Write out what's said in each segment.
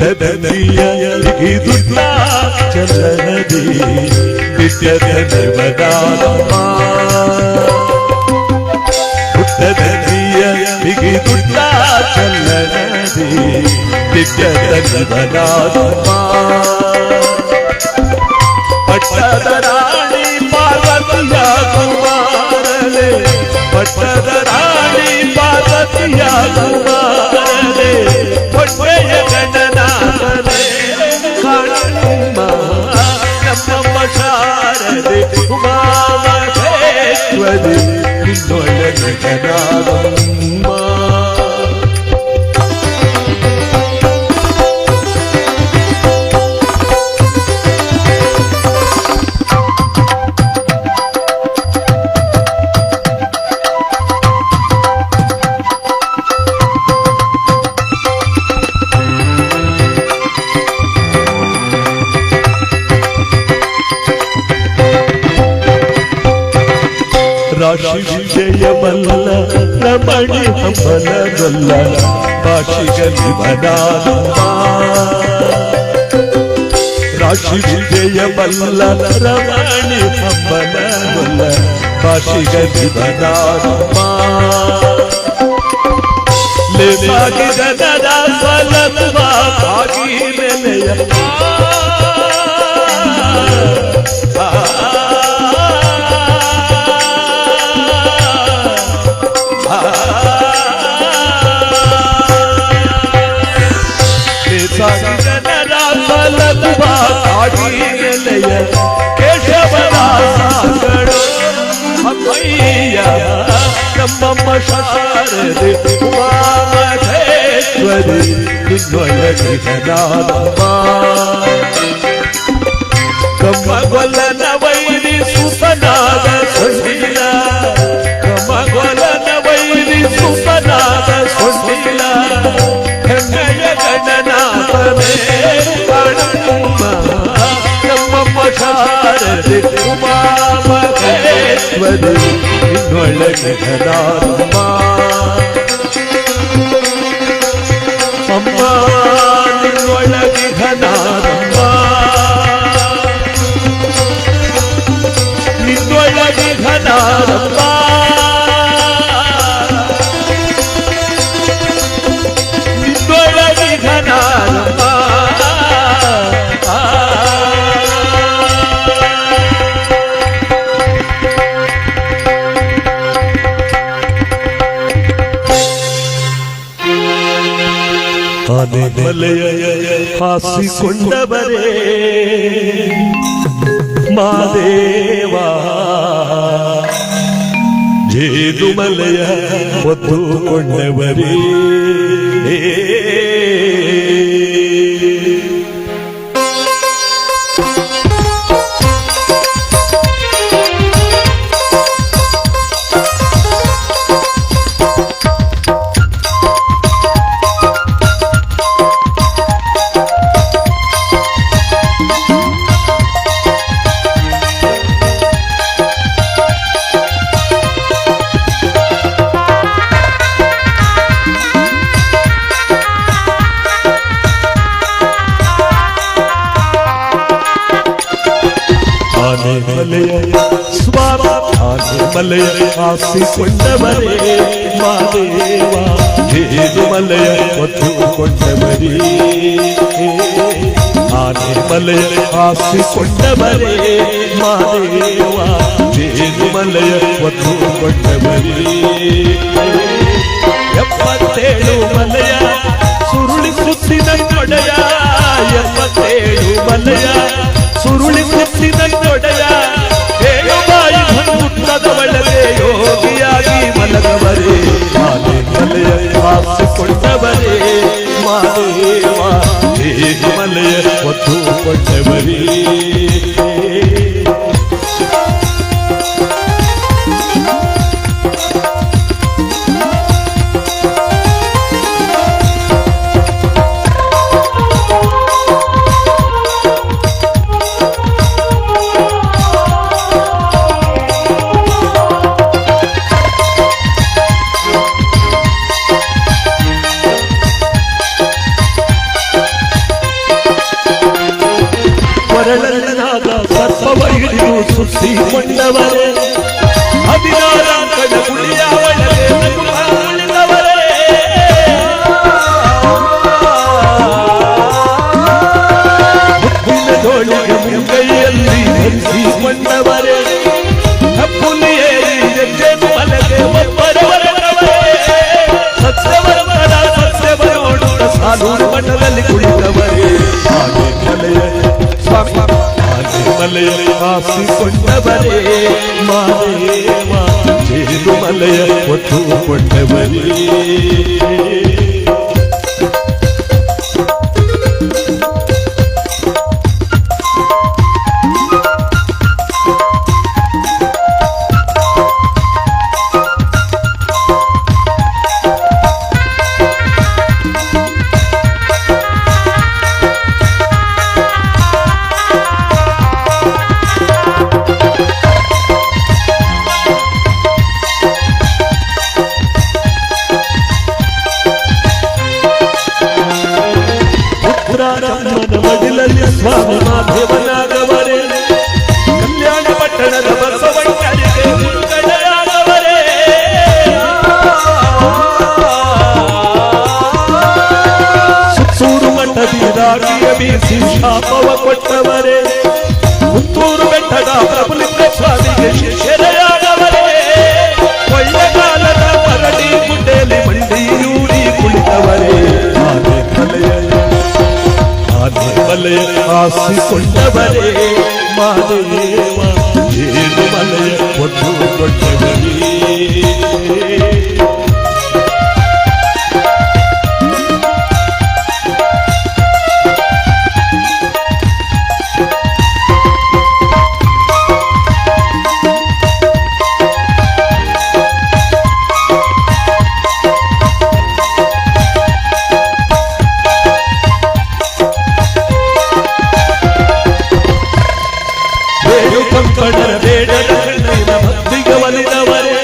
ಹುಟ್ಟದನಿಯ ಹಿಗಿದುತ್ತ ಚಲನದಿ ನಿತ್ಯದ ನಿರ್ವದಾನಮ್ಮ ಹುಟ್ಟದನಿಯ ಹಿಗಿದುತ್ತ ಚಲನದಿ ನಿತ್ಯದ ನಿರ್ವದಾನಮ್ಮ ಪಟ್ಟದ ರಾಣಿ ಪಾರ್ವತಿಯ ಕುಮಾರಲೆ ಪಟ್ಟದ ರಾಣಿ ಪಾರ್ವತಿಯ ಕುಮಾರಲೆ ಹೊಟ್ಟೆಯ ಗಣನಾಥನೆ ಕಾಣಮ್ಮ ನಮ್ಮಮ್ಮ ಶಾರದೆ ಉಮಾಮಹೇಶ್ವರಿ ನಿನ್ನೊಳಗೆ ಗಣಾನಮ್ಮ ರಾಶಿ ವಿಜಯವಲ್ಲ ರಮಣಿ ಹಂಬಲಗಲ್ಲ ಭಾಷಿಗಲಿ ಬನಾನಮ್ಮ ರಾಶಿ ವಿಜಯವಲ್ಲ ರಮಣಿ ಹಂಬಲಗಲ್ಲ ಭಾಷಿಗಲಿ ಬನಾನಮ್ಮ ಲೇಸಾಗಿದ ನರ ಫಲತ್ವ ಆಗಿ ನೆಲೆಯ ಕೇಶವದಾಸಗಳು ಅಮ್ಮಯ್ಯ ನಮ್ಮಮ್ಮ ಶಾರದೆ ಉಮಾಮಹೇಶ್ವರಿ ನಿನ್ನೊಳಗೆ ಗಣಾನಮ್ಮ ಕಮ್ಮಗೊಲ್ಲನ ವೈರಿ ಸುತನಾದ ಸೊಂಡಿಲ ಕಮ್ಮಗೊಲ್ಲನ ವೈರಿ ಸುತನಾದ ಸೊಂಡಿಲ ಹೆಮ್ಮೆಯ ಗಣನಾಥನೇ ಕಾಣಮ್ಮ ನಮ್ಮಮ್ಮ ಶಾರದೆ ಉಮಾಮಹೇಶ್ವರಿ ನಿನ್ನೊಳಗೆ ಗಣಾನಮ್ಮ ಅಮ್ಮ ನಿನ್ನೊಳಗೆ ಗಣಾನಮ್ಮ ನಿನ್ನೊಳಗೆ ಗಣಾನಮ್ಮ ನಿನ್ನೊಳಗೆ ಗಣಾನಮ್ಮ ಮಲೆಯ ಹಾಸಿಕೊಂಡವರೇ ಮಾದೇವ ಜೇದುಮಲೆಯ ಒತ್ತುಕೊಂಡವರೇ ಮಲೆಯ ಹಾಸಿಕೊಂಡವರೇ ಮಾದೇವ ಜೇದುಮಲೆಯ ಒತ್ತುಕೊಂಡವರೇ ಆನೆ ಮಲೆಯ ಹಾಸಿಕೊಂಡವರೇ ಮಾದೇವ ಜೇದುಮಲೆಯ ಒತ್ತುಕೊಂಡವರೇ 77 ಮಲೆಯ ಸುರುಳಿಸುತ್ತಿನ ಕೊಡೆಯ 77 ಮಲೆಯ ಸುರುಳಿಸುತ್ತಿನ ಕೊಡೆಯ ಬಾಯಿ ಹುಟ್ಟದವಳಗೆ ಯೋಗಿಯಾಗಿ ಮಲಗವರೇ ಆನೆ ಮಲೆಯ ಹಾಸಿಕೊಂಡವರೇ ಮಾದೇವ ಜೇದುಮಲೆಯ ಒತ್ತುಕೊಂಡವರೇ ಕೊರಳನಾಗ ಸರ್ಪವ ಹಿಡಿದು ಸುತ್ತಿಕೊಂಡವರೇ 16 ಅಂಕಣ ಗುಳಿಯ ಒಳಗೆ ಉಳಿದವರೇ ಮುತ್ತಿನ ಜೋಳಿಗೆ ಮುಂಗೈಯಲ್ಲಿ ಧರಿಸಿಕೊಂಡವರೇ ಕಪ್ಪುಲಿಯೇರಿ ಹೆಜ್ಜೆ ಮಲಗೆ ಒಬ್ಬರವರವರೇ ಸತ್ಯವರ ಸತ್ಯವನೋಡುತ್ತ ಸಾಲು ಮಠದಲ್ಲಿ ಕುಳಿತವರೇ ಮಲೆಯ ಹಾಸಿಕೊಂಡವರೇ ಮಾದೇವ ಜೇನು ಮಲೆಯ ಹೊತ್ತುಕೊಂಡವರೇ ಮಡಿಲಲ್ಲಿ ಸ್ವಾಮಿ ಮಾಧವನಾಗವರೇ ಕಲ್ಯಾಣ ಪಟ್ಟಣದ ಬಸವಣ್ಣರಿಗೆ ಮುಳುಗಡೆಯಾಗವರೇ ಸುತ್ತೂರು ಮಠದಿ ರಾಗಿಯ ಬೀಸಿ ಶಾಪವ ಕೊಟ್ಟವರೇ ಪುತ್ತೂರು ಬೆಟ್ಟದ ಪ್ರಭುಲಿಂಗ ಸ್ವಾಮಿಗೆ ಶಿಷ್ಯರೆಯಾಗವರೇ ಕೊಳ್ಳೆಗಾಲದ ಮರಡಿ ಗುಡ್ಡೆಯಲ್ಲಿ ಮಂಡಿಯೂರಿ ಕುಳಿತವರೇ ಮಲೆಯ ಹಾಸಿಕೊಂಡವರೇ ಮಾದೇವ ಜೇನು ಮಲೆಯ ಹೊತ್ತುಕೊಂಡವರೇ ಕಂಕಣರ ಬೇಡದ ಕಣ್ಣಿನ ಭಕ್ತಿಗೆ ಒಲಿದವರೇ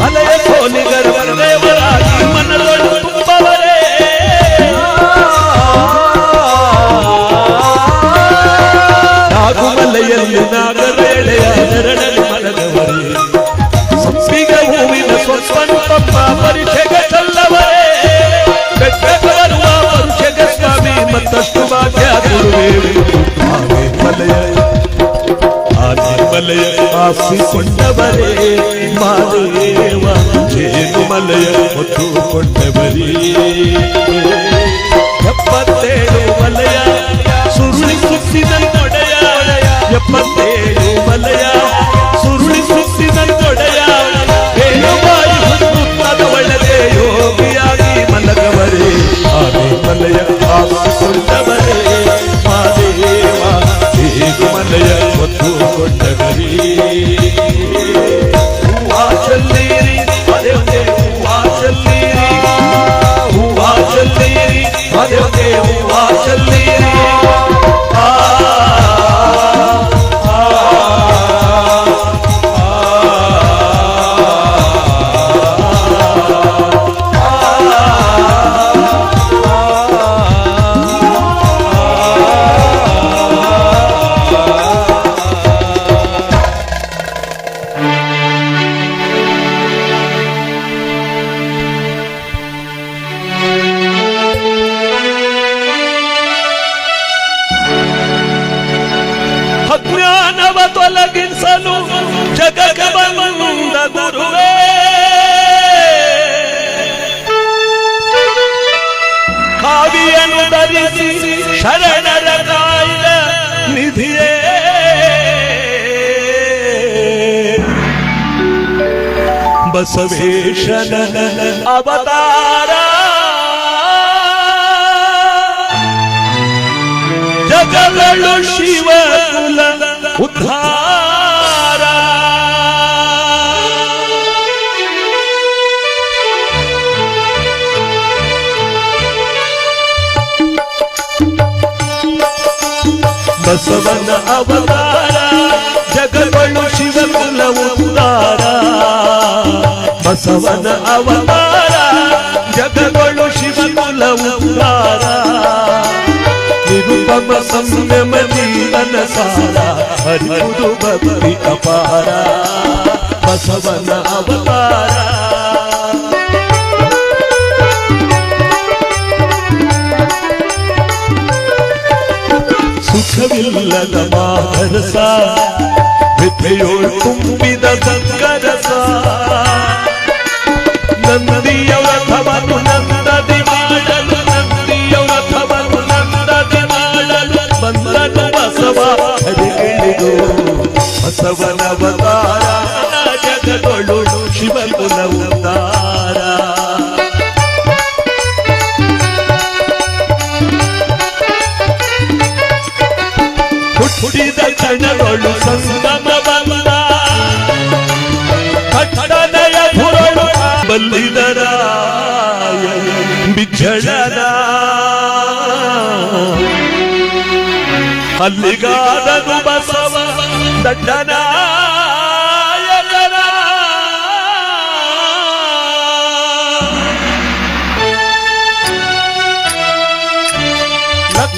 ಮಲೆಯ ಸೋಲಿಗರ ದೇವರಾಗಿ ಮನದೊಳು ತುಂಬವರೇ ನಾಗುಮಲೆಯಲ್ಲಿ ನಾಗರೇಳೆಯ ನೆರಳಲ್ಲಿ ಮನದವರೇ ಸಂಪಿಗೆ ಹೂವಿನ ಸ್ವಸ್ವಂತಪ್ಪ ಪರೀಕ್ಷೆಗೆ ಚಲ್ಲವರೇ ಬೆಟ್ಟಕ್ಕೆ ಬರುವ ಪರೀಕ್ಷೆಗೆ ಸ್ವಾಮಿ ಮತ್ತಷ್ಟು ಭಾಗ್ಯ ಗುರುವೇವಿ ಮಲೆಯ ಹಾಸಿಕೊಂಡವರೇ ಮಾದೇವ ಜೇನು ಮಲೆಯ ಹೊತ್ತುಕೊಂಡವರೇ 77 ಮಲೆಯ ಸುರುಳಿ ಸುತ್ತಿದ ತೊಡೆಯ 77 ಮಲೆಯ ಸುರುಳಿ ಸುತ್ತಿದ ತೊಡೆಯ ಬಾಯಿ ಹುತ್ತದ ಒಳಗೆ ಯೋಗಿಯಾಗಿ ಮಲಗವರೇ ಆನೆ ಮಲೆಯ ಹಾಸಿಕೊಂಡವರೇ ಮಾದೇವ ಜೇನು ಮಲೆಯ ಹೊತ್ತುಕೊಂಡವರೇ ಹೂವಾ ಚಲ್ಲೀರಿ ಅದೇ ಹೂವಾ ಚಲ್ಲೀರಿ ಹೂವಾ ಚಲ್ಲೀರಿ ಅದೇ ಹೂವಾ ಚಲ್ಲೀರಿ ಅಜ್ಞಾನವ ತೊಲಗಿಸಲು ಜಗಕ್ಕೆ ಬಂದ ಗುರುವೇ ಕಾವಿಯನ್ನು ಧರಿಸಿ ಶರಣರ ಕಾಯ್ದ ನಿಧಿಯೇ ಬಸವೇಶನ ಅವತಾರ ಜಗಗಳು ಶಿವಕುಲ ಉದ್ಧಾರ ಬಸವನ ಅವತಾರ ಜಗಗಳು ಶಿವಕುಲ ಉದ್ಧಾರ ಬಸವನ ಅವತಾರ ಜಗಗಳು ಶಿವಕುಲ ಉದ್ಧಾರ ನಿರುಪಮ ಸಂಯಮ ಜೀವ ಮನಸಾರ ಹರಿಯುವುದು ಭಕ್ತಿ ಅಪಾರ ಬಸವನ ಅವತಾರ ಸುಖವಿಲ್ಲದ ಮಾನಸ ವಿದ್ಯೆಯೋಳು ತುಂಬಿದ ಸಂಗರಸ ನಂದಿಯ ರಥವನ್ನು ನಂದದಿ ಮಾಡಲು ನಂದಿಯ ರಥವನ್ನು ನಂದದಿ ಮಾಡಲು ಬಂದನು ಬಸವ ಹರಿಗಿಳಿದು ಬಸವನ ಅವತಾರ ಜಗದೊಳು ಶಿವಕುಲ ಉದ್ಧಾರ ಹುಟ್ಟಿದ ಕ್ಷಣಗಳು ಸಂಗಮ ಬಂದ ಕಟ್ಟನೆಯ ಧುರಳು ಬಲ್ಲಿದರ ಬಿಜ್ಜಳನ ಅಲ್ಲಿಗಾದನು ಬಸವ ದಡ್ಡನಾಯಕನ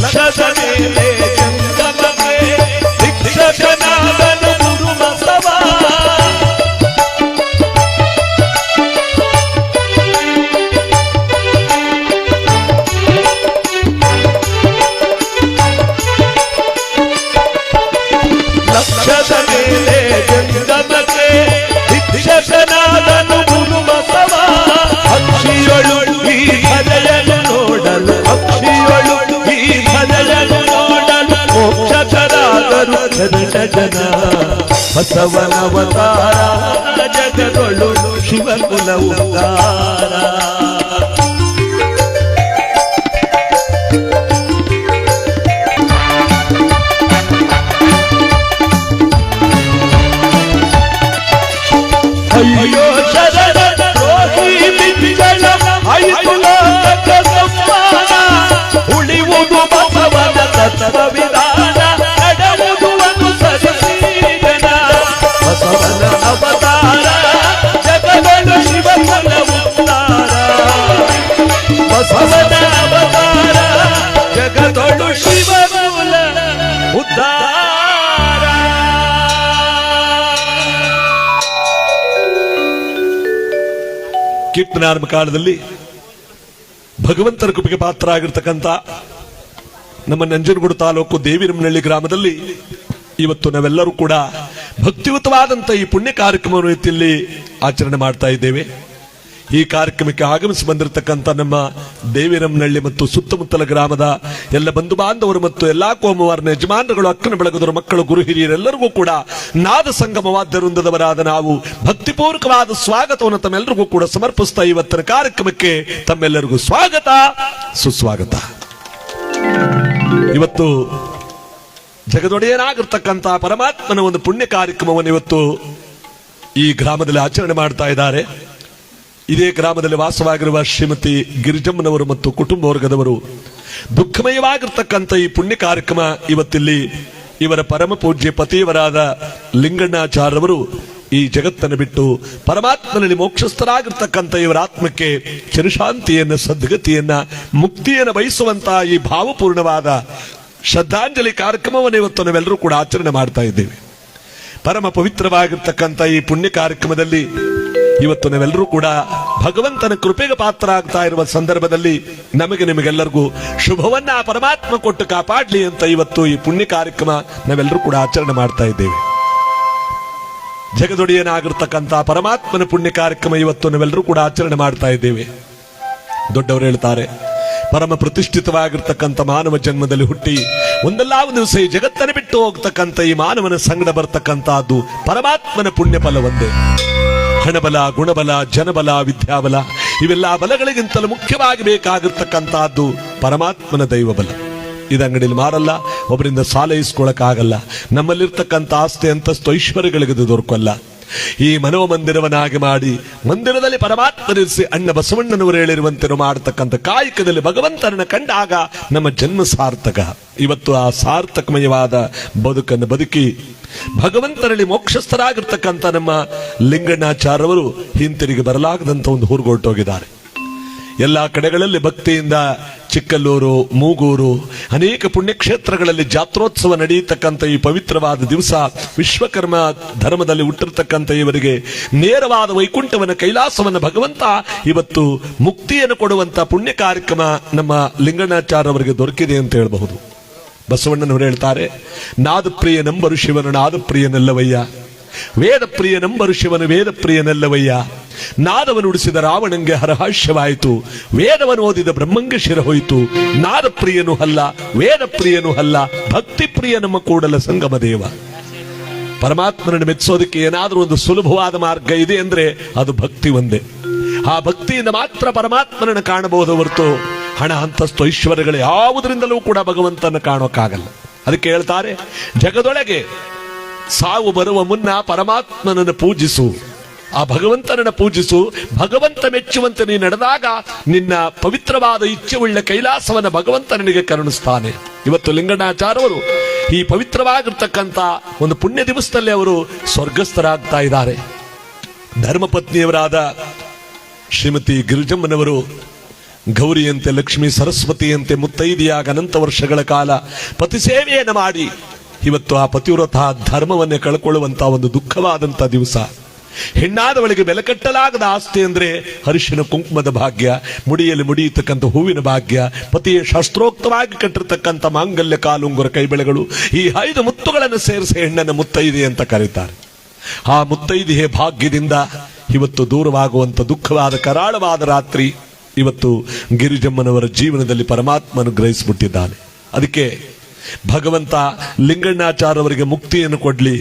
ಲಕ್ಷದ ಮೇಲೆ ಶಿಕ್ಷಕನಾದನು ಗುರು ಬಸವ ಲಕ್ಷದ ಮೇಲೆ ಜಂಗಮಕ್ಕೆ ಶಿಕ್ಷಕನಾದನು ಗುರು ಬಸವ ಅಕ್ಷಿಯೊಳು ಈ ಭಜೆಯನ್ನು ನೋಡಲು ಅಕ್ಷಿಯೊಳು ಈ ಭಜೆಯನ್ನು ನೋಡಲು ಮೋಕ್ಷಕರಾದರು ಜನ ಬಸವನ ಅವತಾರ ಜಗದೊಳು ಶಿವಕುಲ ಉದ್ಧಾರ ಅಯ್ಯೋ ಶರಣ ರೋಹಿ ಬಿಜ್ಜಳ ಆಯಿತು ಲೋಕದ ಸಂಹಾರ ಉಳಿಯುವುದು ಬಸವನ ತತ್ವವಿಧಾನ ನಡೆಯುವುದು ಅನುಸರಿಸಿದನ ಬಸವನ ಅವತಾರ ಜಗದೊಳು ಶಿವಕುಲ ಉದ್ಧಾರ ಬಸವನ ಅವತಾರ ಜಗದೊಳು ಶಿವಕುಲ ಉದ್ಧಾರ ಕೀರ್ತನಾರಂಭ ಕಾಲದಲ್ಲಿ ಭಗವಂತನ ಕೃಪೆಗೆ ಪಾತ್ರ ಆಗಿರ್ತಕ್ಕಂಥ ನಮ್ಮ ನಂಜನಗೂಡು ತಾಲೂಕು ದೇವಿರಮನಹಳ್ಳಿ ಗ್ರಾಮದಲ್ಲಿ ಇವತ್ತು ನಾವೆಲ್ಲರೂ ಕೂಡ ಭಕ್ತಿಯುತವಾದಂಥ ಈ ಪುಣ್ಯ ಕಾರ್ಯಕ್ರಮವನ್ನು ರೀತಿಯಲ್ಲಿ ಆಚರಣೆ ಮಾಡ್ತಾ ಇದ್ದೇವೆ. ಈ ಕಾರ್ಯಕ್ರಮಕ್ಕೆ ಆಗಮಿಸಿ ಬಂದಿರತಕ್ಕಂಥ ನಮ್ಮ ದೇವಿರಮನಹಳ್ಳಿ ಮತ್ತು ಸುತ್ತಮುತ್ತಲ ಗ್ರಾಮದ ಎಲ್ಲ ಬಂಧು ಬಾಂಧವರು ಮತ್ತು ಎಲ್ಲಾ ಕೋಮವಾರನ ಯಜಮಾನರುಗಳು ಅಕ್ಕನ ಬೆಳಗದವರು ಮಕ್ಕಳು ಗುರು ಹಿರಿಯರೆಲ್ಲರಿಗೂ ಕೂಡ ನಾದ ಸಂಗಮವಾದ್ಯ ವೃಂದದವರಾದ ನಾವು ಭಕ್ತಿಪೂರ್ವಕವಾದ ಸ್ವಾಗತವನ್ನು ತಮ್ಮೆಲ್ಲರಿಗೂ ಕೂಡ ಸಮರ್ಪಿಸ್ತಾ ಇವತ್ತಿನ ಕಾರ್ಯಕ್ರಮಕ್ಕೆ ತಮ್ಮೆಲ್ಲರಿಗೂ ಸ್ವಾಗತ ಸುಸ್ವಾಗತ. ಇವತ್ತು ಜಗದೊಡೆಯನಾಗಿರ್ತಕ್ಕಂಥ ಪರಮಾತ್ಮನ ಒಂದು ಪುಣ್ಯ ಕಾರ್ಯಕ್ರಮವನ್ನು ಇವತ್ತು ಈ ಗ್ರಾಮದಲ್ಲಿ ಆಚರಣೆ ಮಾಡ್ತಾ ಇದ್ದಾರೆ. ಇದೇ ಗ್ರಾಮದಲ್ಲಿ ವಾಸವಾಗಿರುವ ಶ್ರೀಮತಿ ಗಿರಿಜಮ್ಮನವರು ಮತ್ತು ಕುಟುಂಬ ವರ್ಗದವರು ದುಃಖಮಯವಾಗಿರ್ತಕ್ಕಂಥ ಈ ಪುಣ್ಯ ಕಾರ್ಯಕ್ರಮ ಇವತ್ತಿಲ್ಲಿ ಇವರ ಪರಮ ಪೂಜ್ಯ ಪತಿಯವರಾದ ಲಿಂಗಣ್ಣಾಚಾರ್ಯವರು ಈ ಜಗತ್ತನ್ನು ಬಿಟ್ಟು ಪರಮಾತ್ಮನಲ್ಲಿ ಮೋಕ್ಷಸ್ಥರಾಗಿರ್ತಕ್ಕಂಥ ಇವರ ಆತ್ಮಕ್ಕೆ ಚಿರಶಾಂತಿಯನ್ನ ಸದ್ಗತಿಯನ್ನ ಮುಕ್ತಿಯನ್ನು ಬಯಸುವಂತಹ ಈ ಭಾವಪೂರ್ಣವಾದ ಶ್ರದ್ಧಾಂಜಲಿ ಕಾರ್ಯಕ್ರಮವನ್ನು ಇವತ್ತು ನಾವೆಲ್ಲರೂ ಕೂಡ ಆಚರಣೆ ಮಾಡ್ತಾ ಇದ್ದೇವೆ. ಪರಮ ಪವಿತ್ರವಾಗಿರ್ತಕ್ಕಂಥ ಈ ಪುಣ್ಯ ಕಾರ್ಯಕ್ರಮದಲ್ಲಿ ಇವತ್ತು ನಾವೆಲ್ಲರೂ ಕೂಡ ಭಗವಂತನ ಕೃಪೆಗೆ ಪಾತ್ರ ಆಗ್ತಾ ಇರುವ ಸಂದರ್ಭದಲ್ಲಿ ನಮಗೆ ನಿಮಗೆಲ್ಲರಿಗೂ ಶುಭವನ್ನ ಪರಮಾತ್ಮ ಕೊಟ್ಟು ಕಾಪಾಡ್ಲಿ ಅಂತ ಇವತ್ತು ಈ ಪುಣ್ಯ ಕಾರ್ಯಕ್ರಮ ನಾವೆಲ್ಲರೂ ಕೂಡ ಆಚರಣೆ ಮಾಡ್ತಾ ಇದ್ದೇವೆ. ಜಗದೊಡೆಯನಾಗಿರ್ತಕ್ಕಂಥ ಪರಮಾತ್ಮನ ಪುಣ್ಯ ಕಾರ್ಯಕ್ರಮ ಇವತ್ತು ನಾವೆಲ್ಲರೂ ಕೂಡ ಆಚರಣೆ ಮಾಡ್ತಾ ಇದ್ದೇವೆ. ದೊಡ್ಡವರು ಹೇಳ್ತಾರೆ, ಪರಮ ಪ್ರತಿಷ್ಠಿತವಾಗಿರ್ತಕ್ಕಂಥ ಮಾನವ ಜನ್ಮದಲ್ಲಿ ಹುಟ್ಟಿ ಒಂದಲ್ಲ ಒಂದು ದಿವಸ ಈ ಜಗತ್ತನ್ನು ಬಿಟ್ಟು ಹೋಗ್ತಕ್ಕಂಥ ಈ ಮಾನವನ ಸಂಗಡ ಬರ್ತಕ್ಕಂಥದ್ದು ಪರಮಾತ್ಮನ ಪುಣ್ಯ ಫಲ ಒಂದೇ. ಹಣಬಲ, ಗುಣಬಲ, ಜನಬಲ, ವಿದ್ಯಾಬಲ ಇವೆಲ್ಲ ಬಲಗಳಿಗಿಂತಲೂ ಮುಖ್ಯವಾಗಿ ಬೇಕಾಗಿರ್ತಕ್ಕಂಥದ್ದು ಪರಮಾತ್ಮನ ದೈವಬಲ. ಇದು ಅಂಗಡಿಯಲ್ಲಿ ಮಾರಲ್ಲ, ಒಬ್ಬರಿಂದ ಸಾಲ ಇಸ್ಕೊಳಕ್ಕಾಗಲ್ಲ. ನಮ್ಮಲ್ಲಿರ್ತಕ್ಕಂಥ ಆಸ್ತಿ ಅಂತಸ್ತು ಐಶ್ವರ್ಯಗಳಿಗೆ ದೊರಕಲ್ಲ. ಈ ಮನೋಮಂದಿರವನ್ನಾಗಿ ಮಾಡಿ ಮಂದಿರದಲ್ಲಿ ಪರಮಾತ್ಮನಿರಿಸಿ ಅಣ್ಣ ಬಸವಣ್ಣನವರು ಹೇಳಿರುವಂತೆ ಮಾಡತಕ್ಕಂಥ ಕಾಯಕದಲ್ಲಿ ಭಗವಂತನನ್ನು ಕಂಡಾಗ ನಮ್ಮ ಜನ್ಮ ಸಾರ್ಥಕ. ಇವತ್ತು ಆ ಸಾರ್ಥಕಮಯವಾದ ಬದುಕನ್ನು ಬದುಕಿ ಭಗವಂತನಲ್ಲಿ ಮೋಕ್ಷಸ್ಥರಾಗಿರ್ತಕ್ಕಂಥ ನಮ್ಮ ಲಿಂಗಣ್ಣಾಚಾರ್ಯವರು ಹಿಂತಿರುಗಿ ಬರಲಾಗದಂತ ಒಂದು ಊರುಗೊಟ್ಟೋಗಿದ್ದಾರೆ. ಎಲ್ಲಾ ಕಡೆಗಳಲ್ಲಿ ಭಕ್ತಿಯಿಂದ ಚಿಕ್ಕಲ್ಲೂರು, ಮೂಗೂರು, ಅನೇಕ ಪುಣ್ಯಕ್ಷೇತ್ರಗಳಲ್ಲಿ ಜಾತ್ರೋತ್ಸವ ನಡೆಯತಕ್ಕಂಥ ಈ ಪವಿತ್ರವಾದ ದಿವಸ ವಿಶ್ವಕರ್ಮ ಧರ್ಮದಲ್ಲಿ ಹುಟ್ಟಿರ್ತಕ್ಕಂಥ ಇವರಿಗೆ ನೇರವಾದ ವೈಕುಂಠವನ್ನ, ಕೈಲಾಸವನ್ನ ಭಗವಂತ ಇವತ್ತು ಮುಕ್ತಿಯನ್ನು ಕೊಡುವಂತ ಪುಣ್ಯ ಕಾರ್ಯಕ್ರಮ ನಮ್ಮ ಲಿಂಗಣ್ಣಾಚಾರ್ಯ ಅವರಿಗೆ ದೊರಕಿದೆ ಅಂತ ಹೇಳಬಹುದು. ಬಸವಣ್ಣನವರು ಹೇಳ್ತಾರೆ, ನಾದಪ್ರಿಯನೆಂಬರು ಶಿವನು ನಾದಪ್ರಿಯನಲ್ಲವಯ್ಯ, ವೇದ ಪ್ರಿಯನೆಂಬರು ಶಿವನು ವೇದ ಪ್ರಿಯನಲ್ಲವಯ್ಯ, ನಾದವನ್ನು ಉಡಿಸಿದ ರಾವಣಂಗೆ ಹರಹಾಸ್ಯವಾಯಿತು, ವೇದವನ್ನು ಓದಿದ ಬ್ರಹ್ಮಂಗೆ ಶಿರ ಹೋಯಿತು, ನಾದ ಪ್ರಿಯನು ಅಲ್ಲ, ವೇದ ಪ್ರಿಯನು ಅಲ್ಲ, ಭಕ್ತಿ ಪ್ರಿಯ ನಮ್ಮ ಕೂಡಲ ಸಂಗಮ ದೇವ. ಪರಮಾತ್ಮನನ್ನು ಮೆಚ್ಚಿಸೋದಕ್ಕೆ ಏನಾದರೂ ಒಂದು ಸುಲಭವಾದ ಮಾರ್ಗ ಇದೆ ಅಂದ್ರೆ ಅದು ಭಕ್ತಿ ಒಂದೇ. ಆ ಭಕ್ತಿಯಿಂದ ಮಾತ್ರ ಪರಮಾತ್ಮನನ್ನು ಕಾಣಬಹುದು ಹೊರತು ಹಣ, ಅಂತಸ್ತು, ಐಶ್ವರ್ಯಗಳು ಯಾವುದರಿಂದಲೂ ಕೂಡ ಭಗವಂತನ ಕಾಣೋಕ್ಕಾಗಲ್ಲ. ಅದಕ್ಕೆ ಹೇಳ್ತಾರೆ, ಜಗದೊಳಗೆ ಸಾವು ಬರುವ ಮುನ್ನ ಪರಮಾತ್ಮನನ್ನು ಪೂಜಿಸು, ಆ ಭಗವಂತನನ್ನು ಪೂಜಿಸು. ಭಗವಂತ ಮೆಚ್ಚುವಂತೆ ನೀನು ನಡೆದಾಗ ನಿನ್ನ ಪವಿತ್ರವಾದ ಇಚ್ಛೆಯುಳ್ಳ ಕೈಲಾಸವನ್ನ ಭಗವಂತ ನಿನಗೆ ಕರುಣಿಸ್ತಾನೆ. ಇವತ್ತು ಲಿಂಗಣ್ಣಾಚಾರ್ಯವರು ಈ ಪವಿತ್ರವಾಗಿರ್ತಕ್ಕಂಥ ಒಂದು ಪುಣ್ಯ ದಿವಸದಲ್ಲಿ ಅವರು ಸ್ವರ್ಗಸ್ಥರಾಗ್ತಾ ಇದ್ದಾರೆ. ಧರ್ಮಪತ್ನಿಯವರಾದ ಶ್ರೀಮತಿ ಗಿರಿಜಮ್ಮನವರು ಗೌರಿಯಂತೆ, ಲಕ್ಷ್ಮೀ ಸರಸ್ವತಿಯಂತೆ ಮುತ್ತೈದೆಯಾಗ ಅನಂತ ವರ್ಷಗಳ ಕಾಲ ಪತಿ ಸೇವೆಯನ್ನು ಮಾಡಿ ಇವತ್ತು ಆ ಪತಿವ್ರತ ಧರ್ಮವನ್ನೇ ಕಳ್ಕೊಳ್ಳುವಂತಹ ಒಂದು ದುಃಖವಾದಂಥ ದಿವಸ. ಹೆಣ್ಣಾದವಳಿಗೆ ಬೆಲೆ ಕಟ್ಟಲಾಗದ ಆಸ್ತಿ ಅಂದ್ರೆ ಅರಿಶಿನ ಕುಂಕುಮದ ಭಾಗ್ಯ, ಮುಡಿಯಲ್ಲಿ ಮುಡಿಯತಕ್ಕಂಥ ಹೂವಿನ ಭಾಗ್ಯ, ಪತಿಯ ಶಾಸ್ತ್ರೋಕ್ತವಾಗಿ ಕಟ್ಟಿರ್ತಕ್ಕಂಥ ಮಾಂಗಲ್ಯ, ಕಾಲುಂಗುರ, ಕೈಬೆಳೆಗಳು, ಈ 5 ಮುತ್ತುಗಳನ್ನು ಸೇರಿಸಿ ಹೆಣ್ಣನ್ನು ಮುತ್ತೈದೆ ಅಂತ ಕರೀತಾರೆ. ಆ ಮುತ್ತೈದೆಯ ಭಾಗ್ಯದಿಂದ ಇವತ್ತು ದೂರವಾಗುವಂಥ ದುಃಖವಾದ ಕರಾಳವಾದ ರಾತ್ರಿ ಇವತ್ತು ಗಿರಿಜಮ್ಮನವರ ಜೀವನದಲ್ಲಿ ಪರಮಾತ್ಮ ಅನುಗ್ರಹಿಸಿಬಿಟ್ಟಿದ್ದಾನೆ. ಅದಕ್ಕೆ ಭಗವಂತ ಲಿಂಗಣ್ಣಾಚಾರ್ಯವರಿಗೆ ಮುಕ್ತಿಯನ್ನು ಕೊಡ್ಲಿ,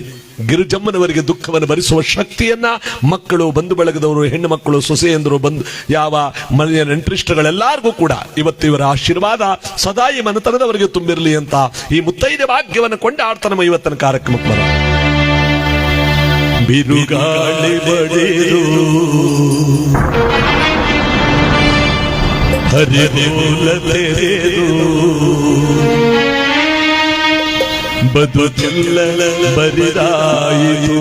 ಗಿರಿಜಮ್ಮನವರಿಗೆ ದುಃಖವನ್ನು ಭರಿಸುವ ಶಕ್ತಿಯನ್ನ ಮಕ್ಕಳು, ಬಂಧು ಬಳಗದವರು, ಹೆಣ್ಣು ಮಕ್ಕಳು, ಸೊಸೆಯಂದರು, ಯಾವ ಮನೆಯ ನೆಂಟರಿಷ್ಟಗಳೆಲ್ಲರಿಗೂ ಕೂಡ ಇವತ್ತು ಇವರ ಆಶೀರ್ವಾದ ಸದಾ ಈ ಮನೆತನದವರಿಗೆ ತುಂಬಿರಲಿ ಅಂತ ಈ ಮುತ್ತೈದೆ ಭಾಗ್ಯವನ್ನು ಕೊಂಡಾಡ್ತಾ ನಮ್ಮ ಇವತ್ತಿನ ಕಾರ್ಯಕ್ರಮಕ್ಕೆ ಬರ. ಬಿರುಗಾಳಿ ಬಡಿದು ಹರಿಮೂಲ ತೆರೆದು ಬದುಕೆಲ್ಲ ಬರಿದಾಯಿತು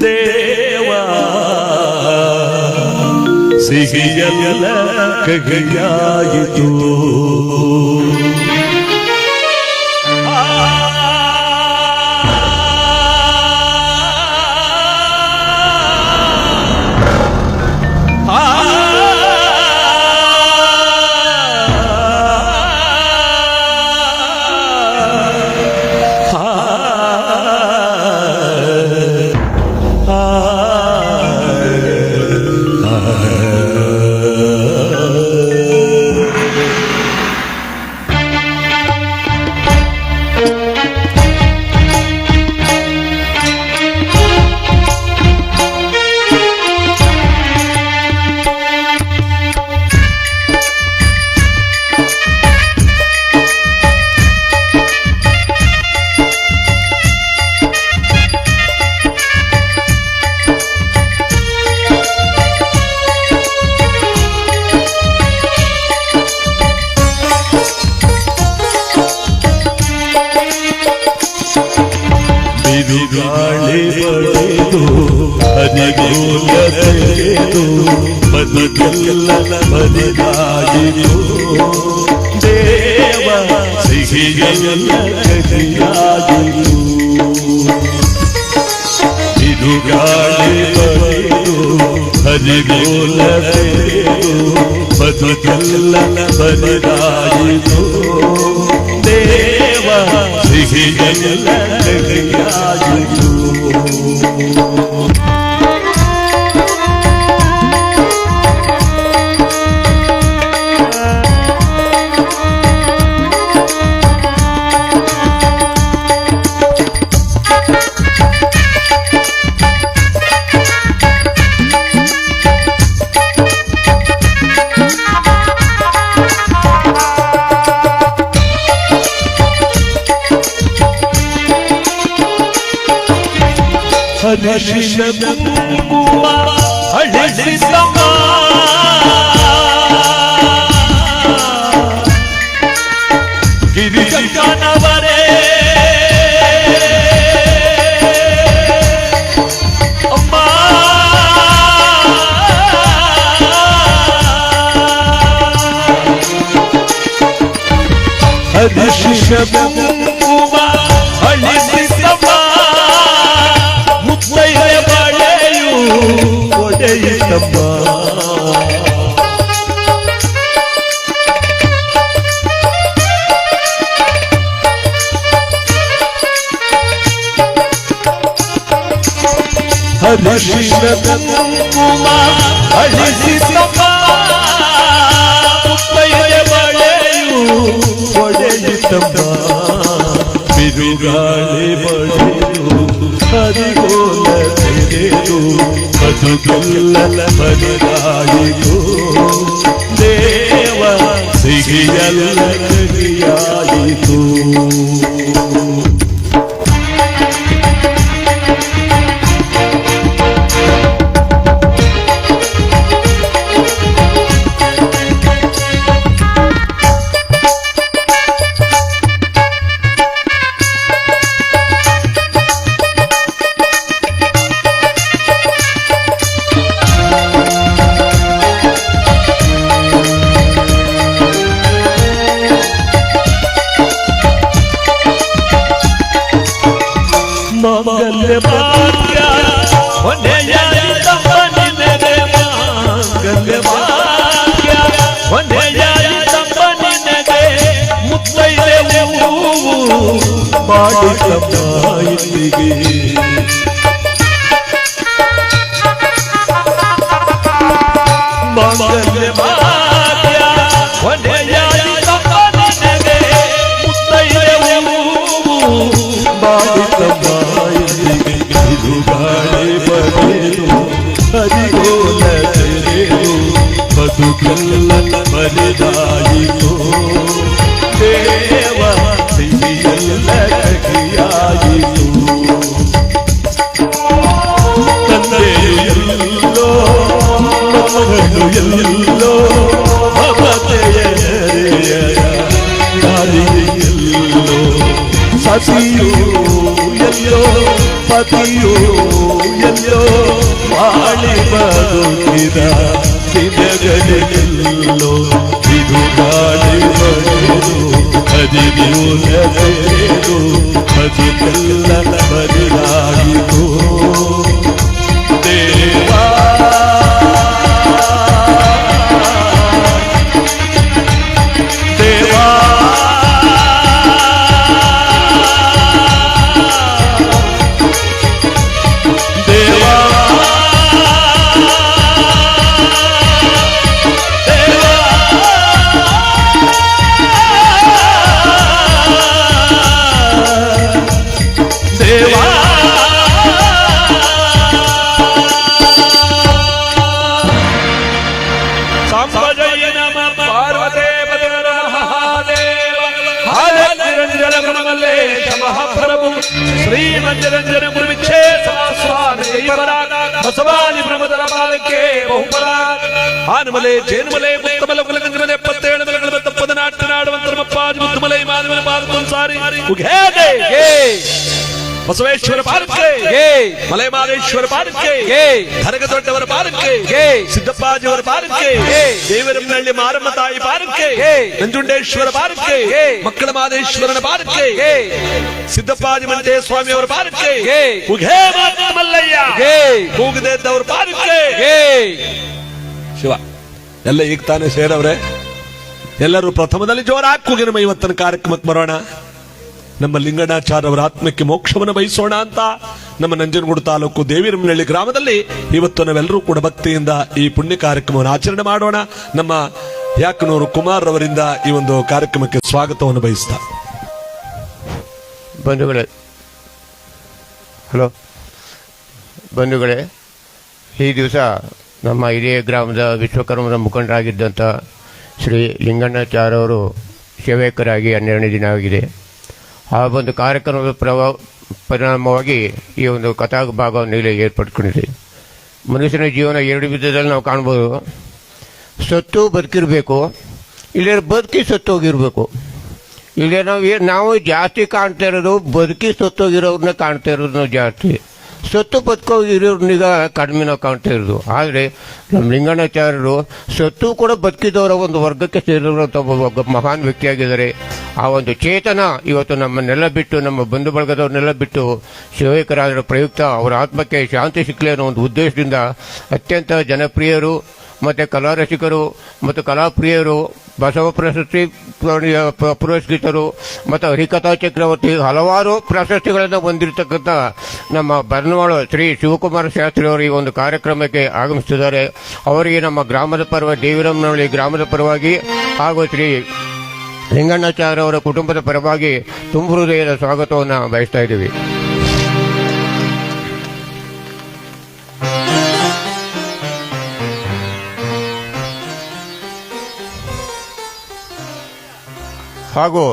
ದೇವಾ, ಸಿಹಿಯಲ್ಲ ಕಹಿಯಾಯಿತು. ಬಿರುಗಾಳಿ ಬಡಿದು ಹರಿಮೂಲ ತೆರೆದು ಬದುಕೆಲ್ಲ ಬರಿದಾಯಿತು ದೇವ, ಸಿಹಿಯಲ್ಲ ಕಹಿಯಾಯಿತು. ಬಿರುಗಾಳಿ ಬಡಿದು ಹರಿಮೂಲ ತೆರೆದು ಬದುಕೆಲ್ಲ ಬರಿದಾಯಿತು ದೇವ, ಸಿಹಿಯಲ್ಲ ಕಹಿಯಾಯಿತು. ಹರಿಶಿನ ಕುಂಕುಮ ಹಳಿಸಿದಮ್ಮ ಗಿರಿಜಮ್ಮನವರೇ ಅಮ್ಮ, ಕುಂಕುಮ ಅಳಿಸಿತಮ್ಮ ಮುತ್ತೈದೆ ಬಳೆಯು ಒಡೆಯಿತಮ್ಮ ಅರಿಶಿನ ಕುಂಕುಮ ಅಳಿಸಿತಮ್ಮ ಮುತ್ತೈದೆ ಬಳೆಯು ಒಡೆಯಿತಮ್ಮ ಬಿರುಗಾಳಿ ಬಳೆಯು ಹರಿಗೋಲ ತೆರೆದು ಬದುಕಲ್ಲ ಬದಲಾಯಿತು ದೇವ ಸಿಗಿಯಲ್ಲ ಕಹಿಯಾಯಿತು ಮಂಗಲ್ಯ ಭಾಗ್ಯ ಹೊನೆಯಾಯಿತಮ್ಮ ನಿನಗೆ ಮಂಗಲ್ಯ ಭಾಗ್ಯ ಹೊನೆಯಾಯಿತಮ್ಮ ನಿನಗೆ ಮುತ್ತೈದೆ ಹೂವು ಮಾಡಿತಮ್ಮ ಇಲ್ಲಿಗೆ ಮಂಗಲ್ಯ ಭಾಗ್ಯ ಹೊನೆಯಾಯಿತಮ್ಮ ನಿನಗೆ ಮುತ್ತೈದೆ ಹೂವು ಮಾಡಿತಮ್ಮ ಬಿರುಗಾಳಿ ಬರೆದು ಹರಿಗೋಲ ತೆರೆದು ಬದುಕಲ್ಲ ಬರಿದಾಯಿತು ದೇವ ಸಿಹಿಯಲ್ಲ ಕಹಿಯಾಯಿತು ತಂದೆಯು ಎಲ್ಲೋ ಮಗನು ಎಲ್ಲೋ ಮಮತೆಯ ಎಲ್ಲೋ ಸತಿಯು ಎಲ್ಲೋ ಪತಿಯೋ ಎಲ್ಲೋ ಬಾಳಿ ಬದುಕಿದ ದಿನಗಳೆಲ್ಲೋ ಬಿರುಗಾಳಿ ಬರೆದು ಹರಿಗೋಲ ತೆರೆದು ಬದುಕಲ್ಲ ಬದಲಾಯಿತು ದೇವಾ ದೇವಾ ಮಹಾಪ್ರಭು ಶ್ರೀಮಂಜರಂಜನ ಗುರುವಿಚ್ಛೇದ ಬಸವಾನಿ ಬ್ರಹ್ಮದರ ಬಾಲಕ್ಕೆ ಬಹುಪರ ಆನಮಲೆ ಜೇನುಮಲೆ ಮುತ್ತಮಲ ಕುಲಗಂಜನ 77 ಮಲೆಗಳ ತಪ್ಪದ ನಾಟನಾಡುವಂತರಮಪ್ಪಾಜಿ ಮುತ್ತಮಲೈ ಮಾನವನ ಪಾದಕೊಂಸಾರಿ ಉಘೇದೆ ಬಸವೇಶ್ವರ ಪಾದಕ್ಕೆ ಮಲೆಮಾದೇಶ್ವರ ಪಾದಕ್ಕೆ ಧರಗ ದೊಡ್ಡವರ ಪಾದಕ್ಕೆ ಸಿದ್ದಪ್ಪಾಜಿಯವರ ಪಾದಕ್ಕೆ ದೇವರಮನಹಳ್ಳಿ ಮಾರಮ್ಮ ತಾಯಿ ಪಾದಕ್ಕೆ ನಂಜುಂಡೇಶ್ವರ ಪಾದಕ್ಕೆ ಮಕ್ಕಳ ಮಾದೇಶ್ವರನ ಪಾದಕ್ಕೆ ಸಿದ್ದಪ್ಪಾಜಿ ಮಂಟೆ ಸ್ವಾಮಿಯವರ ಪಾದಕ್ಕೆ ಉಘೇ ಮಲ್ಲಯ್ಯ ಕೂಗದೆ ಇದ್ದವರ ಪಾದಕ್ಕೆ ಶಿವ ಎಲ್ಲ ಈಗ ತಾನೇ ಸೇರವ್ರೆ ಎಲ್ಲರೂ ಪ್ರಥಮದಲ್ಲಿ ಜೋರಾಗಿ ಕೂಗಿ ನಮ್ಮ ಇವತ್ತಿನ ಕಾರ್ಯಕ್ರಮಕ್ಕೆ ಬರೋಣ. ನಮ್ಮ ಲಿಂಗಣ್ಣಾಚಾರ್ಯ ಅವರ ಆತ್ಮಕ್ಕೆ ಮೋಕ್ಷವನ್ನು ಬಯಸೋಣ ಅಂತ ನಮ್ಮ ನಂಜನಗೂಡು ತಾಲೂಕು ದೇವಿರಮನಹಳ್ಳಿ ಗ್ರಾಮದಲ್ಲಿ ಇವತ್ತು ನಾವೆಲ್ಲರೂ ಕೂಡ ಭಕ್ತಿಯಿಂದ ಈ ಪುಣ್ಯ ಕಾರ್ಯಕ್ರಮವನ್ನು ಆಚರಣೆ ಮಾಡೋಣ. ನಮ್ಮ ಯಾಕನೂರು ಕುಮಾರ್ ಅವರಿಂದ ಈ ಒಂದು ಕಾರ್ಯಕ್ರಮಕ್ಕೆ ಸ್ವಾಗತವನ್ನು ಬಯಸ್ತಾ. ಬಂಧುಗಳೇ, ಈ ದಿವಸ ನಮ್ಮ ಹಿರಿಯ ಗ್ರಾಮದ ವಿಶ್ವಕರ್ಮದ ಮುಖಂಡರಾಗಿದ್ದಂಥ ಶ್ರೀ ಲಿಂಗಣ್ಣಾಚಾರ್ಯ ಅವರು ಸೇವಕರಾಗಿ 12ನೇ ದಿನ ಆಗಿದೆ. ಆ ಒಂದು ಕಾರ್ಯಕ್ರಮದ ಪರಿಣಾಮವಾಗಿ ಈ ಒಂದು ಕಥಾ ಭಾಗವನ್ನು ಇಲ್ಲಿ ಏರ್ಪಡ್ಕೊಂಡಿದೆ. ಮನುಷ್ಯನ ಜೀವನ 2 ವಿಧದಲ್ಲಿ ನಾವು ಕಾಣ್ಬೋದು. ಸತ್ತು ಬದುಕಿರಬೇಕು, ಇಲ್ಲೇ ಬದುಕಿ ಸತ್ತೋಗಿರಬೇಕು. ಇಲ್ಲೇ ನಾವು ಜಾಸ್ತಿ ಕಾಣ್ತಾ ಇರೋದು ಬದುಕಿ ಸತ್ತೋಗಿರೋರನ್ನ ಕಾಣ್ತಾ ಇರೋದು ನಾವು ಜಾಸ್ತಿ. ಸತ್ತು ಬದುಕೋಗಿರೋರ್ನೀಗ ಕಡಿಮೆ ನಾವು ಕಾಣ್ತಾ ಇರೋದು. ಆದರೆ ನಮ್ಮ ಲಿಂಗಣ್ಣಾಚಾರ್ಯರು ಸತ್ತು ಕೂಡ ಬದುಕಿದವರ ಒಂದು ವರ್ಗಕ್ಕೆ ಸೇರಿರುವಂಥ ಒಬ್ಬ ಮಹಾನ್ ವ್ಯಕ್ತಿಯಾಗಿದ್ದಾರೆ. ಆ ಒಂದು ಚೇತನ ಇವತ್ತು ನಮ್ಮನ್ನೆಲ್ಲ ಬಿಟ್ಟು, ನಮ್ಮ ಬಂಧು ಬಳಗದವ್ರನ್ನೆಲ್ಲ ಬಿಟ್ಟು ಸೇವಕರಾದ ಪ್ರಯುಕ್ತ ಅವರ ಆತ್ಮಕ್ಕೆ ಶಾಂತಿ ಸಿಕ್ಕಲಿ ಅನ್ನೋ ಒಂದು ಉದ್ದೇಶದಿಂದ ಅತ್ಯಂತ ಜನಪ್ರಿಯರು ಮತ್ತು ಕಲಾರಸಿಕರು ಮತ್ತು ಕಲಾಪ್ರಿಯರು, ಬಸವ ಪ್ರಶಸ್ತಿ ಪುರಸ್ಕೃತರು ಮತ್ತು ಹರಿಕಥಾ ಚಕ್ರವರ್ತಿ ಹಲವಾರು ಪ್ರಶಸ್ತಿಗಳನ್ನು ಹೊಂದಿರತಕ್ಕಂಥ ನಮ್ಮ ಬರ್ನವಾಳ ಶ್ರೀ ಶಿವಕುಮಾರ ಶಾಸ್ತ್ರಿ ಅವರು ಈ ಒಂದು ಕಾರ್ಯಕ್ರಮಕ್ಕೆ ಆಗಮಿಸುತ್ತಿದ್ದಾರೆ. ಅವರಿಗೆ ನಮ್ಮ ಗ್ರಾಮದ ಪರವಾಗಿ, ದೇವಿರಮ್ಮನಹಳ್ಳಿ ಗ್ರಾಮದ ಪರವಾಗಿ ಹಾಗೂ ಶ್ರೀ ಲಿಂಗಣ್ಣಾಚಾರ್ಯ ಅವರ ಕುಟುಂಬದ ಪರವಾಗಿ ತುಂಬ ಹೃದಯದ ಸ್ವಾಗತವನ್ನು ಬಯಸ್ತಾ ಇದ್ದೀವಿ. ಹಾಗೂ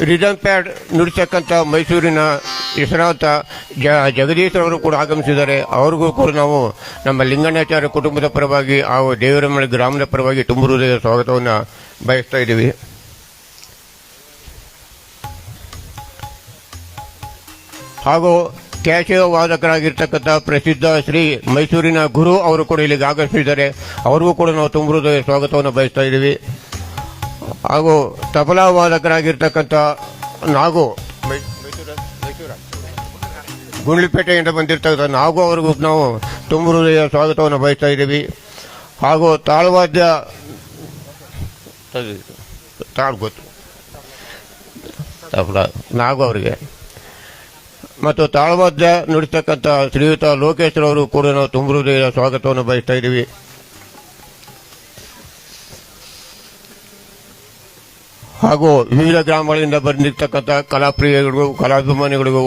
ರಿದಮ್ ಪ್ಯಾಡ್ ನುಡಿಸತಕ್ಕಂಥ ಮೈಸೂರಿನ ಹೆಸರಾಂತ ಜಗದೀಶ್ ಅವರು ಕೂಡ ಆಗಮಿಸಿದ್ದಾರೆ. ಅವ್ರಿಗೂ ಕೂಡ ನಾವು ನಮ್ಮ ಲಿಂಗಣ್ಣಾಚಾರ್ಯ ಕುಟುಂಬದ ಪರವಾಗಿ ಹಾಗೂ ದೇವರಮಳೆ ಗ್ರಾಮದ ಪರವಾಗಿ ತುಂಬ ಹೃದಯದ ಸ್ವಾಗತವನ್ನು ಬಯಸ್ತಾ ಇದ್ದೀವಿ. ಹಾಗೂ ಕ್ಯಾಶಿಯೋ ವಾದಕರಾಗಿರ್ತಕ್ಕಂಥ ಪ್ರಸಿದ್ಧ ಶ್ರೀ ಮೈಸೂರಿನ ಗುರು ಅವರು ಕೂಡ ಇಲ್ಲಿಗೆ ಆಗಮಿಸಿದ್ದಾರೆ. ಅವ್ರಿಗೂ ಕೂಡ ನಾವು ತುಂಬ ಹೃದಯ ಸ್ವಾಗತವನ್ನು ಬಯಸ್ತಾ ಇದ್ದೀವಿ. ಹಾಗೂ ತಬಲಾ ವಾದಕರಾಗಿರ್ತಕ್ಕಂಥ ನಾಗು, ಗುಂಡ್ಲುಪೇಟೆಯಿಂದ ಬಂದಿರ್ತಕ್ಕಂಥ ನಾಗು ಅವ್ರಿಗೂ ನಾವು ತುಂಬ ಹೃದಯ ಸ್ವಾಗತವನ್ನು ಬಯಸ್ತಾ ಇದ್ದೀವಿ. ಹಾಗೂ ತಾಳವಾದ್ಯ ಗೊತ್ತು ತಬಲಾ ನಾಗು ಅವರಿಗೆ ಮತ್ತು ತಾಳವಾದ್ಯ ನುಡಿಸ್ತಕ್ಕಂಥ ಶ್ರೀಯುತ ಲೋಕೇಶ್ವರ ಕೂಡ ನಾವು ತುಂಬ ಹೃದಯ ಸ್ವಾಗತವನ್ನು ಬಯಸ್ತಾ ಇದ್ದೀವಿ. ಹಾಗೂ ವಿವಿಧ ಗ್ರಾಮಗಳಿಂದ ಬಂದಿರತಕ್ಕಂಥ ಕಲಾಪ್ರಿಯರಿಗೂ ಕಲಾಭಿಮಾನಿಗಳಿಗೂ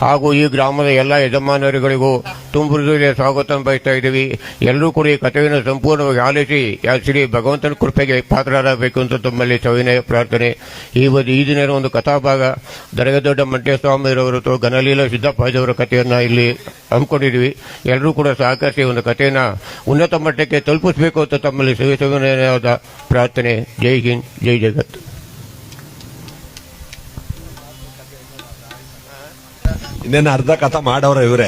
ಹಾಗೂ ಈ ಗ್ರಾಮದ ಎಲ್ಲ ಯಜಮಾನರುಗಳಿಗೂ ತುಂಬ ಹೃದಯ ಸ್ವಾಗತ ಬಯಸ್ತಾ ಇದ್ದೀವಿ. ಎಲ್ಲರೂ ಕೂಡ ಈ ಕಥೆಯನ್ನು ಸಂಪೂರ್ಣವಾಗಿ ಆಲಿಸಿ ಶ್ರೀ ಭಗವಂತನ ಕೃಪೆಗೆ ಪಾತ್ರರಾಗಬೇಕು ಅಂತ ತಮ್ಮಲ್ಲಿ ಸವಿನಯ ಪ್ರಾರ್ಥನೆ. ಈ ದಿನ ಒಂದು ಕಥಾಭಾಗ ದೊಡ್ಡ ಮಂಟೇಸ್ವಾಮಿರವರು ಘನಲೀಲ ಸಿದ್ದಪ್ಪಾಜಿಯವರ ಕಥೆಯನ್ನು ಇಲ್ಲಿ ಹಮ್ಮಿಕೊಂಡಿದ್ದೀವಿ. ಎಲ್ಲರೂ ಕೂಡ ಸಹಕರಿಸಿ ಒಂದು ಕಥೆಯನ್ನು ಉನ್ನತ ಮಟ್ಟಕ್ಕೆ ತಲುಪಿಸಬೇಕು ಅಂತ ತಮ್ಮಲ್ಲಿ ಸವಿನಯವಾದ ಪ್ರಾರ್ಥನೆ. ಜೈ ಹಿಂದ್, ಜೈ ಜಗತ್. ಇನ್ನೇನು ಅರ್ಧ ಕಥಾ ಮಾಡವ್ರ ಇವರೇ.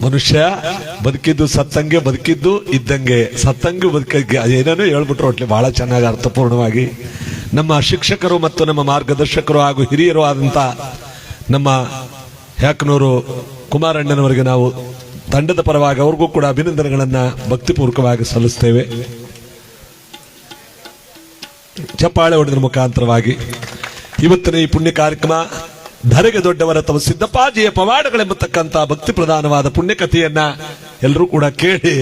ಮನುಷ್ಯ ಬದುಕಿದ್ದು ಸತ್ತಂಗೆ, ಬದುಕಿದ್ದು ಇದ್ದಂಗೆ, ಸತ್ತಂಗೆ ಬದುಕಂಗೆ, ಏನೇನೋ ಹೇಳ್ಬಿಟ್ರು ಒಟ್ಲಿ ಬಹಳ ಚೆನ್ನಾಗಿ ಅರ್ಥಪೂರ್ಣವಾಗಿ. ನಮ್ಮ ಶಿಕ್ಷಕರು ಮತ್ತು ನಮ್ಮ ಮಾರ್ಗದರ್ಶಕರು ಹಾಗೂ ಹಿರಿಯರು ಆದಂತ ನಮ್ಮ ಯಾಕನೂರು ಕುಮಾರಣ್ಣನವರಿಗೆ ನಾವು ತಂಡದ ಪರವಾಗಿ ಅವ್ರಿಗೂ ಕೂಡ ಅಭಿನಂದನೆಗಳನ್ನ ಭಕ್ತಿಪೂರ್ವಕವಾಗಿ ಸಲ್ಲಿಸ್ತೇವೆ. ಚಪ್ಪಾಳೆ ಹೊಡೆದ ಮುಖಾಂತರವಾಗಿ ಇವತ್ತಿನ ಈ ಪುಣ್ಯ ಕಾರ್ಯಕ್ರಮ ಧರೆಗೆ ದೊಡ್ಡವರ ತಮ್ಮ ಸಿದ್ದಪ್ಪಾಜಿಯ ಪವಾಡಗಳೆಂಬತಕ್ಕಂಥ ಭಕ್ತಿ ಪ್ರಧಾನವಾದ ಪುಣ್ಯಕಥೆಯನ್ನ ಎಲ್ಲರೂ ಕೂಡ ಕೇಳಿ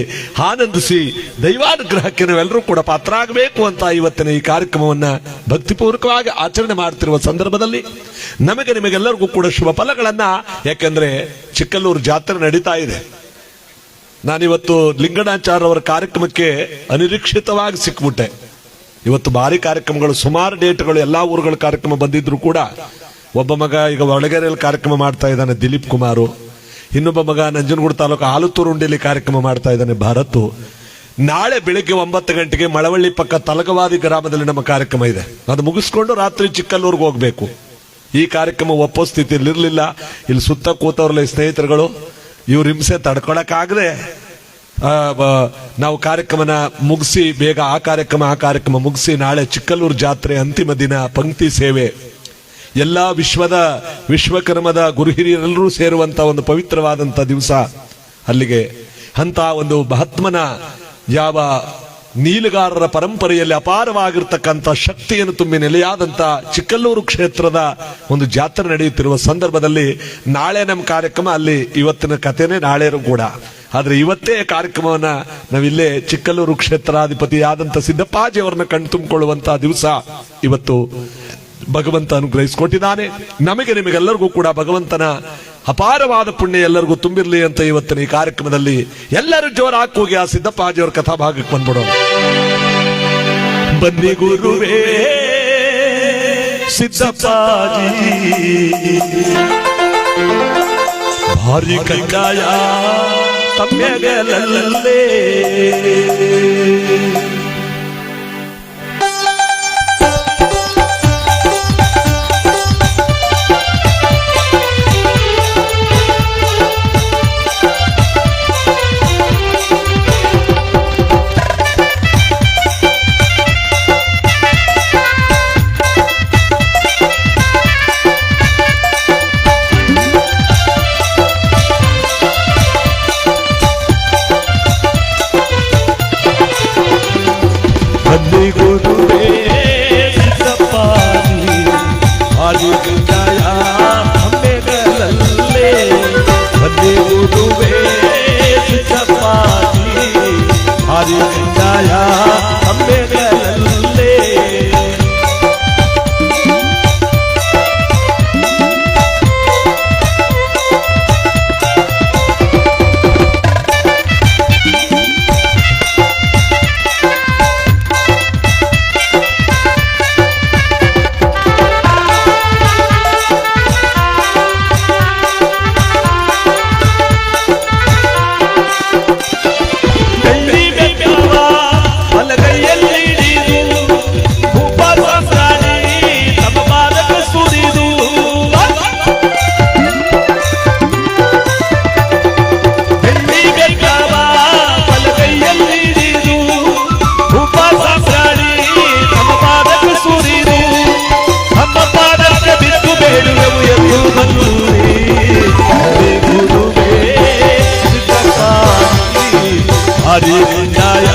ಆನಂದಿಸಿ ದೈವಾನುಗ್ರಹಕ್ಕೆ ನಾವೆಲ್ಲರೂ ಕೂಡ ಪಾತ್ರ ಆಗಬೇಕು ಅಂತ ಇವತ್ತಿನ ಈ ಕಾರ್ಯಕ್ರಮವನ್ನ ಭಕ್ತಿಪೂರ್ವಕವಾಗಿ ಆಚರಣೆ ಮಾಡ್ತಿರುವ ಸಂದರ್ಭದಲ್ಲಿ ನಮಗೆ ನಿಮಗೆಲ್ಲರಿಗೂ ಕೂಡ ಶುಭ ಫಲಗಳನ್ನ, ಯಾಕೆಂದ್ರೆ ಚಿಕ್ಕಲ್ಲೂರು ಜಾತ್ರೆ ನಡೀತಾ ಇದೆ. ನಾನಿವತ್ತು ಲಿಂಗಣ್ಣಾಚಾರ್ಯ ಅವರ ಕಾರ್ಯಕ್ರಮಕ್ಕೆ ಅನಿರೀಕ್ಷಿತವಾಗಿ ಸಿಕ್ಬಿಟ್ಟೆ. ಇವತ್ತು ಭಾರಿ ಕಾರ್ಯಕ್ರಮಗಳು, ಸುಮಾರು ಡೇಟ್ಗಳು ಎಲ್ಲಾ ಊರುಗಳ ಕಾರ್ಯಕ್ರಮ ಬಂದಿದ್ರು ಕೂಡ ಒಬ್ಬ ಮಗ ಈಗ ಒಳಗೆರೆಯಲ್ಲಿ ಕಾರ್ಯಕ್ರಮ ಮಾಡ್ತಾ ಇದ್ದಾನೆ ದಿಲೀಪ್ ಕುಮಾರು, ಇನ್ನೊಬ್ಬ ಮಗ ನಂಜನಗೂಡು ತಾಲೂಕು ಆಲತ್ತೂರು ಉಂಡಿಯಲ್ಲಿ ಕಾರ್ಯಕ್ರಮ ಮಾಡ್ತಾ ಇದ್ದಾನೆ ಭರತ್. ನಾಳೆ ಬೆಳಿಗ್ಗೆ 9 ಗಂಟೆಗೆ ಮಳವಳ್ಳಿ ಪಕ್ಕ ತಲಗವಾದಿ ಗ್ರಾಮದಲ್ಲಿ ನಮ್ಮ ಕಾರ್ಯಕ್ರಮ ಇದೆ. ಅದು ಮುಗಿಸ್ಕೊಂಡು ರಾತ್ರಿ ಚಿಕ್ಕಲ್ಲೂರ್ಗೆ ಹೋಗ್ಬೇಕು. ಈ ಕಾರ್ಯಕ್ರಮ ಒಪ್ಪೋ ಸ್ಥಿತಿಯಲ್ಲಿ ಇರಲಿಲ್ಲ. ಇಲ್ಲಿ ಸುತ್ತ ಕೂತವ್ರಲ್ಲ ಸ್ನೇಹಿತರುಗಳು, ಇವ್ರ ಹಿಂಸೆ ತಡ್ಕೊಳಕ್ಕಾಗದೆ ನಾವು ಕಾರ್ಯಕ್ರಮನ ಮುಗಿಸಿ ಬೇಗ ಆ ಕಾರ್ಯಕ್ರಮ ಮುಗಿಸಿ ನಾಳೆ ಚಿಕ್ಕಲ್ಲೂರು ಜಾತ್ರೆ ಅಂತಿಮ ದಿನ ಪಂಕ್ತಿ ಸೇವೆ, ಎಲ್ಲ ವಿಶ್ವಕರ್ಮದ ಗುರು ಹಿರಿಯರೆಲ್ಲರೂ ಸೇರುವಂತ ಒಂದು ಪವಿತ್ರವಾದಂತ ದಿವಸ. ಅಲ್ಲಿಗೆ ಅಂತ ಒಂದು ಮಹಾತ್ಮನ ಯಾವ ನೀಲಗಾರರ ಪರಂಪರೆಯಲ್ಲಿ ಅಪಾರವಾಗಿರ್ತಕ್ಕಂಥ ಶಕ್ತಿಯನ್ನು ತುಂಬಿ ನೆಲೆಯಾದಂತ ಚಿಕ್ಕಲ್ಲೂರು ಕ್ಷೇತ್ರದ ಒಂದು ಜಾತ್ರೆ ನಡೆಯುತ್ತಿರುವ ಸಂದರ್ಭದಲ್ಲಿ ನಾಳೆ ನಮ್ಮ ಕಾರ್ಯಕ್ರಮ ಅಲ್ಲಿ, ಇವತ್ತಿನ ಕಥೆನೇ ನಾಳೆರೂ ಕೂಡ. ಆದ್ರೆ ಇವತ್ತೇ ಕಾರ್ಯಕ್ರಮವನ್ನ ನಾವಿಲ್ಲೇ ಚಿಕ್ಕಲ್ಲೂರು ಕ್ಷೇತ್ರಾಧಿಪತಿಯಾದಂತ ಸಿದ್ದಪ್ಪಾಜಿ ಅವರನ್ನ ಕಣ್ ತುಂಬಿಕೊಳ್ಳುವಂತಹ ದಿವಸ ಇವತ್ತು ಭಗವಂತ ಅನುಗ್ರಹಿಸಿಕೊಟ್ಟಿದ್ದಾನೆ. ನಮಗೆ ನಿಮಗೆಲ್ಲರಿಗೂ ಕೂಡ ಭಗವಂತನ ಅಪಾರವಾದ ಪುಣ್ಯ ಎಲ್ಲರಿಗೂ ತುಂಬಿರ್ಲಿ ಅಂತ ಇವತ್ತಿನ ಈ ಕಾರ್ಯಕ್ರಮದಲ್ಲಿ ಎಲ್ಲರೂ ಜೋರ ಹಾಕೋಗಿ ಆ ಸಿದ್ದಪ್ಪಾಜಿ ಅವರ ಕಥಾ ಭಾಗಕ್ಕೆ ಬಂದ್ಬಿಡೋಣ. ಬನ್ನಿ ಗುರುವೇ ಸಿದ್ದಪ್ಪಾಜಿ ಭಾರಿ ಕೈಕಾಯ ತಮ್ಮೆಗಲಲ್ಲೇ ಬೇಡುವೆವು ಎಂದು ಬಲ್ಲಿ ಗುರುವೇ ಸಿದ್ಧಪಾದಿ ಹರಿಯಾಯ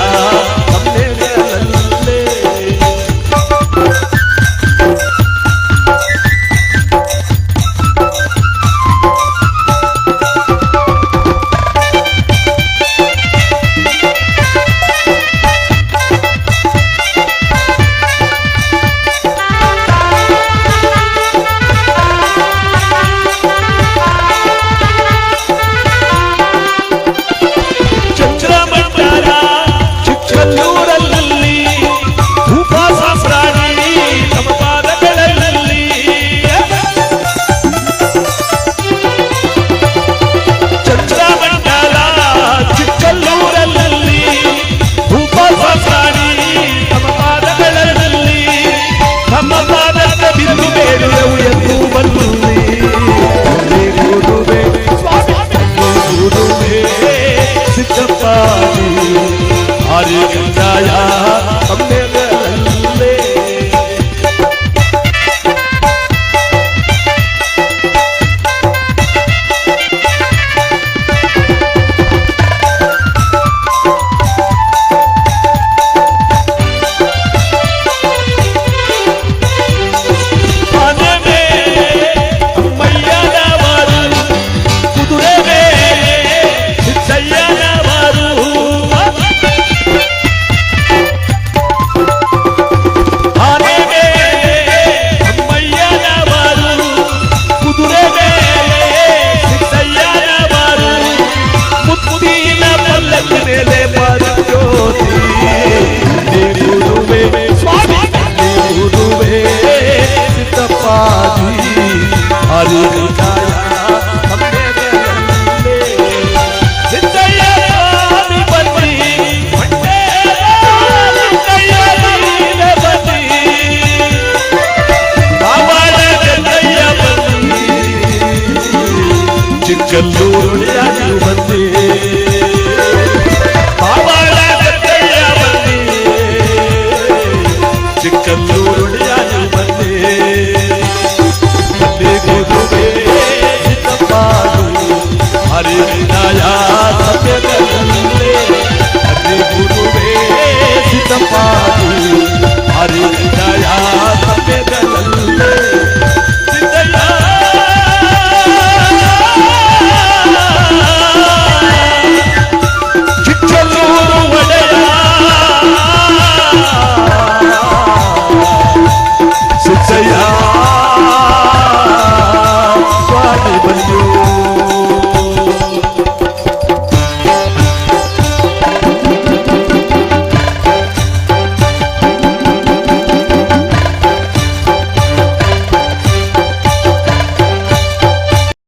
ಚಿಕ್ಕಲ್ಲೂರು